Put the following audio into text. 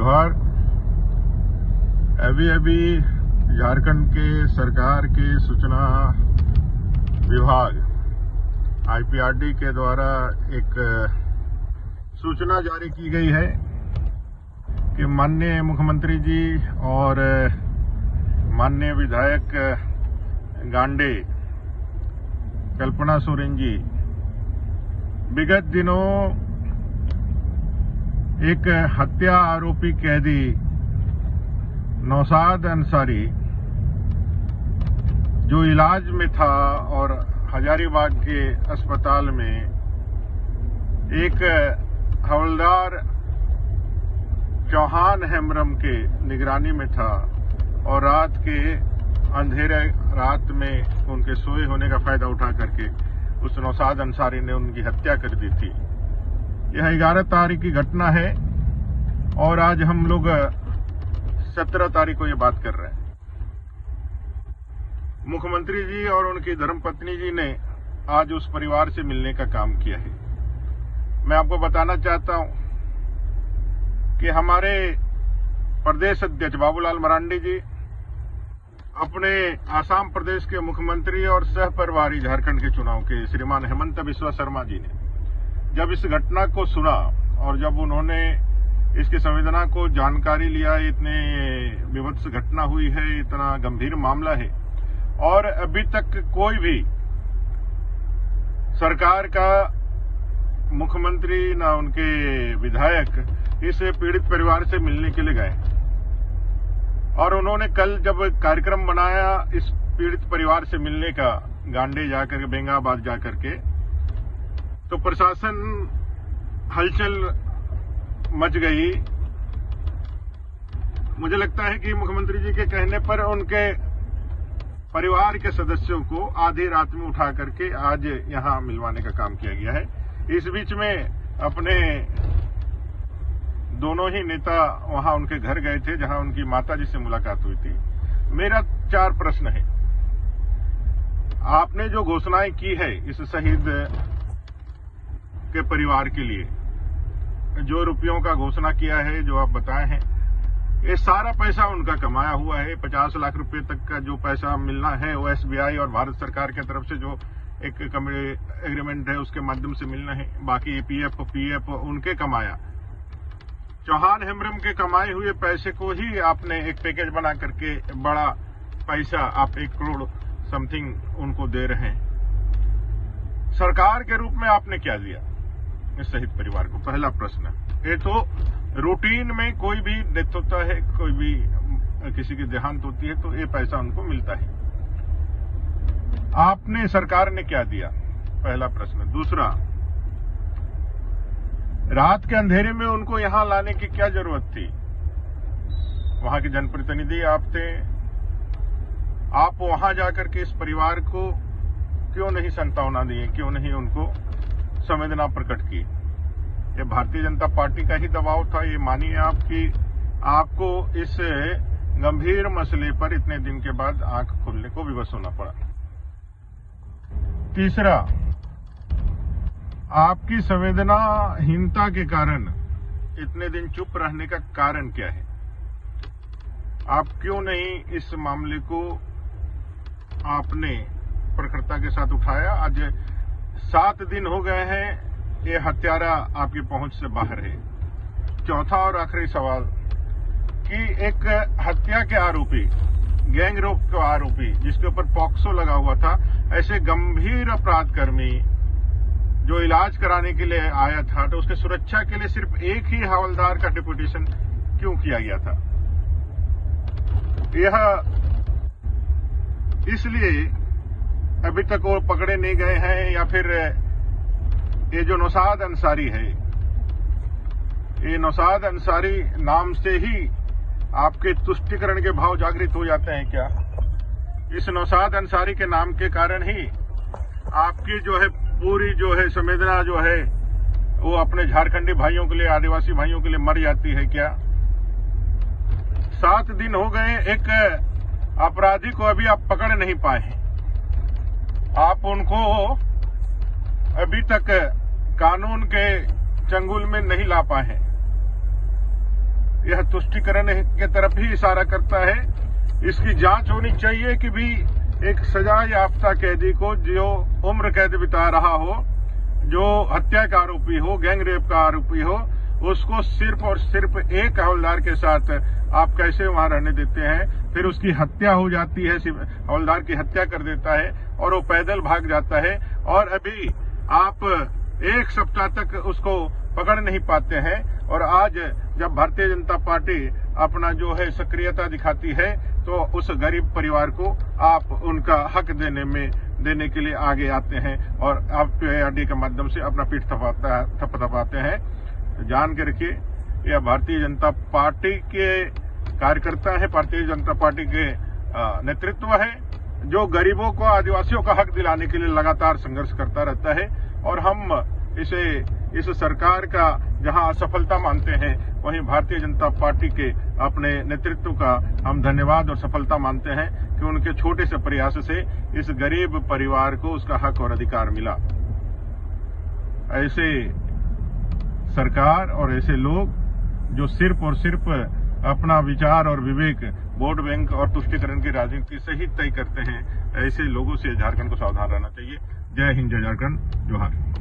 जोहार। अभी झारखंड के सरकार के सूचना विभाग IPRD के द्वारा एक सूचना जारी की गई है कि माननीय मुख्यमंत्री जी और माननीय विधायक गांडे कल्पना सोरेन जी विगत दिनों एक हत्या आरोपी कैदी नौशाद अंसारी जो इलाज में था और हजारीबाग के अस्पताल में एक हवलदार चौहान हेम्ब्रम के निगरानी में था और रात के अंधेरे रात में उनके सोए होने का फायदा उठा करके उस नौशाद अंसारी ने उनकी हत्या कर दी थी। यह 11 तारीख की घटना है और आज हम लोग 17 तारीख को ये बात कर रहे हैं। मुख्यमंत्री जी और उनकी धर्मपत्नी जी ने आज उस परिवार से मिलने का काम किया है। मैं आपको बताना चाहता हूं कि हमारे प्रदेश अध्यक्ष बाबूलाल मरांडी जी अपने आसाम प्रदेश के मुख्यमंत्री और सह प्रभारी झारखंड के चुनाव के श्रीमान हेमंत बिस्वा शर्मा जी ने जब इस घटना को सुना और जब उन्होंने इसकी संवेदना को जानकारी लिया, इतने विभत्स घटना हुई है, इतना गंभीर मामला है और अभी तक कोई भी सरकार का मुख्यमंत्री ना उनके विधायक इस पीड़ित परिवार से मिलने के लिए गए और उन्होंने कल जब कार्यक्रम बनाया इस पीड़ित परिवार से मिलने का गांडे जाकर के बेंगाबाद जाकर के, तो प्रशासन हलचल मच गई। मुझे लगता है कि मुख्यमंत्री जी के कहने पर उनके परिवार के सदस्यों को आधी रात में उठा करके आज यहां मिलवाने का काम किया गया है। इस बीच में अपने दोनों ही नेता वहां उनके घर गए थे जहां उनकी माता जी से मुलाकात हुई थी। मेरा 4 प्रश्न है। आपने जो घोषणाएं की है इस शहीद के परिवार के लिए, जो रुपयों का घोषणा किया है, जो आप बताए हैं, ये सारा पैसा उनका कमाया हुआ है। 50 लाख रुपए तक का जो पैसा मिलना है वो SBI और भारत सरकार की तरफ से जो एक एग्रीमेंट है उसके माध्यम से मिलना है। बाकी EPF PF उनके कमाया। चौहान हेम्ब्रम के कमाए हुए पैसे को ही आपने एक पैकेज बना करके बड़ा पैसा आप 1 करोड़ समथिंग उनको दे रहे हैं। सरकार के रूप में आपने क्या दिया इस शहीद परिवार को? पहला प्रश्न। ये तो रूटीन में कोई भी डेथ होता है, कोई भी किसी की देहांत होती है तो ये पैसा उनको मिलता है। आपने सरकार ने क्या दिया? पहला प्रश्न। दूसरा, रात के अंधेरे में उनको यहां लाने की क्या जरूरत थी? वहां के जनप्रतिनिधि आप थे, आप वहां जाकर के इस परिवार को क्यों नहीं सांत्वना दिए, क्यों नहीं उनको संवेदना प्रकट की? ये भारतीय जनता पार्टी का ही दबाव था, ये मानिए आप कि आपको इस गंभीर मसले पर इतने दिन के बाद आंख खोलने को विवश होना पड़ा। तीसरा, आपकी संवेदनाहीनता के कारण इतने दिन चुप रहने का कारण क्या है? आप क्यों नहीं इस मामले को आपने प्रखरता के साथ उठाया? आज 7 दिन हो गए हैं, ये हत्यारा आपकी पहुंच से बाहर है। चौथा और आखिरी सवाल कि एक हत्या के आरोपी, गैंग रेप के आरोपी जिसके ऊपर पॉक्सो लगा हुआ था, ऐसे गंभीर अपराधकर्मी जो इलाज कराने के लिए आया था, तो उसके सुरक्षा के लिए सिर्फ एक ही हवलदार का डिप्यूटेशन क्यों किया गया था? यह इसलिए अभी तक वो पकड़े नहीं गए हैं या फिर ये जो नौशाद अंसारी है, ये नौशाद अंसारी नाम से ही आपके तुष्टिकरण के भाव जागृत हो जाते हैं क्या? इस नौशाद अंसारी के नाम के कारण ही आपकी जो है पूरी जो है संवेदना जो है वो अपने झारखंडी भाइयों के लिए, आदिवासी भाइयों के लिए मर जाती है क्या? 7 दिन हो गए, एक अपराधी को अभी आप पकड़ नहीं पाए हैं। आप उनको अभी तक कानून के चंगुल में नहीं ला पाए हैं। यह तुष्टिकरण के तरफ ही इशारा करता है। इसकी जांच होनी चाहिए कि भी एक सजा याफ्ता कैदी को जो उम्र कैद बिता रहा हो, जो हत्या का आरोपी हो, गैंग रेप का आरोपी हो, उसको सिर्फ और सिर्फ एक हवलदार के साथ आप कैसे वहां रहने देते हैं। फिर उसकी हत्या हो जाती है, हवलदार की हत्या कर देता है और वो पैदल भाग जाता है। और अभी आप एक सप्ताह तक उसको पकड़ नहीं पाते हैं। और आज जब भारतीय जनता पार्टी अपना जो है सक्रियता दिखाती है, तो उस गरीब परिवार को आप उनका हक देने के लिए आगे आते हैं और आप PIRD के माध्यम से अपना पीठ थपथपाते हैं। तो जान के रखिए, यह भारतीय जनता पार्टी के कार्यकर्ता है, भारतीय जनता पार्टी के नेतृत्व है, जो गरीबों को, आदिवासियों का हक दिलाने के लिए लगातार संघर्ष करता रहता है। और हम इस सरकार का जहां असफलता मानते हैं, वहीं भारतीय जनता पार्टी के अपने नेतृत्व का हम धन्यवाद और सफलता मानते हैं कि उनके छोटे से प्रयास से इस गरीब परिवार को उसका हक और अधिकार मिला। ऐसे सरकार और ऐसे लोग जो सिर्फ और सिर्फ अपना विचार और विवेक वोट बैंक और तुष्टिकरण की राजनीति से ही तय करते हैं, ऐसे लोगों से झारखंड को सावधान रहना चाहिए। जय हिंद, जय झारखंड, जोहार।